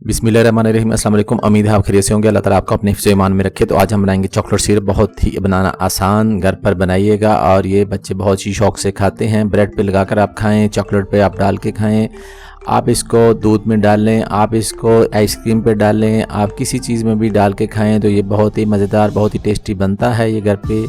बिस्मिल्लाहिर्रहमानिर्रहीम। अस्सलाम वालेकुम। उम्मीद है आप खैरियत से होंगे। अल्लाह ताला आपको अपने हिफ्ज़ ईमान में रखे। तो आज हम बनाएंगे चॉकलेट सिरप। बहुत ही बनाना आसान, घर पर बनाइएगा और ये बच्चे बहुत ही शौक से खाते हैं। ब्रेड पे लगाकर आप खाएं, चॉकलेट पे आप डाल के खाएं, आप इसको दूध में डाल लें, आप इसको आइसक्रीम पे डाल लें, आप किसी चीज़ में भी डाल के खाएं तो ये बहुत ही मज़ेदार, बहुत ही टेस्टी बनता है ये घर पे।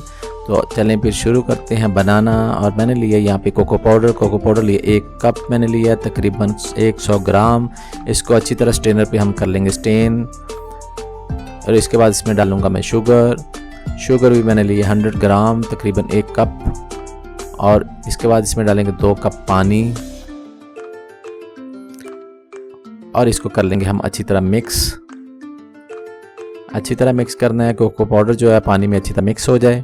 तो चलें फिर शुरू करते हैं बनाना। और मैंने लिया यहाँ पे कोको पाउडर लिया 1 कप मैंने लिया, तकरीबन 100 ग्राम। इसको अच्छी तरह स्ट्रेनर पे हम कर लेंगे स्टेन। और इसके बाद इसमें डालूंगा मैं शुगर भी मैंने लिया 100 ग्राम, तकरीबन 1 कप। और इसके बाद इसमें डालेंगे 2 कप पानी और इसको कर लेंगे हम अच्छी तरह मिक्स। अच्छी तरह मिक्स करना है, कोको पाउडर जो है पानी में अच्छी तरह मिक्स हो जाए।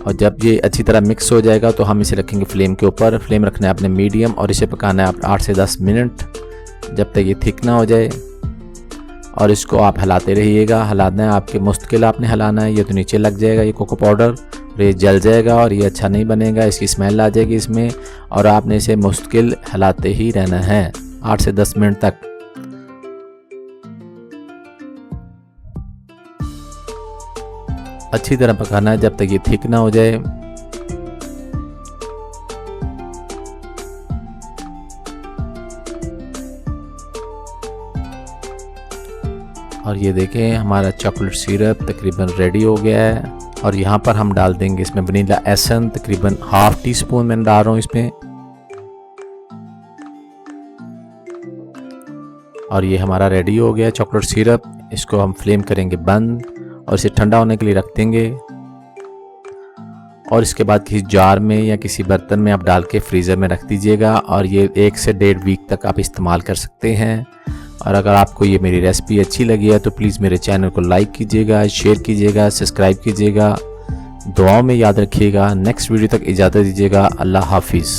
और जब ये अच्छी तरह मिक्स हो जाएगा तो हम इसे रखेंगे फ्लेम के ऊपर। फ्लेम रखना है अपने मीडियम और इसे पकाना है आप 8 से 10 मिनट, जब तक ये थिक ना हो जाए। और इसको आप हिलाते रहिएगा, हिलाना है आपके मुस्तकिल आपने हिलाना है, ये तो नीचे लग जाएगा ये कोको पाउडर, ये जल जाएगा और ये अच्छा नहीं बनेगा, इसकी स्मेल आ जाएगी इसमें। और आपने इसे मुस्तकिल हिलाते ही रहना है 8 से 10 मिनट तक। अच्छी तरह पकाना है जब तक ये थिक ना हो जाए। और ये देखें हमारा चॉकलेट सिरप तकरीबन रेडी हो गया है। और यहाँ पर हम डाल देंगे इसमें वनीला एसेंस, तकरीबन ½ टीस्पून मैं डाल रहा हूँ इसमें। और ये हमारा रेडी हो गया चॉकलेट सिरप। इसको हम फ्लेम करेंगे बंद और इसे ठंडा होने के लिए रख देंगे। और इसके बाद किसी जार में या किसी बर्तन में आप डाल के फ्रीज़र में रख दीजिएगा। और ये 1 से 1.5 वीक तक आप इस्तेमाल कर सकते हैं। और अगर आपको ये मेरी रेसिपी अच्छी लगी है तो प्लीज़ मेरे चैनल को लाइक कीजिएगा, शेयर कीजिएगा, सब्सक्राइब कीजिएगा, दुआओं में याद रखिएगा। नेक्स्ट वीडियो तक इजाज़त दीजिएगा। अल्लाह हाफिज़।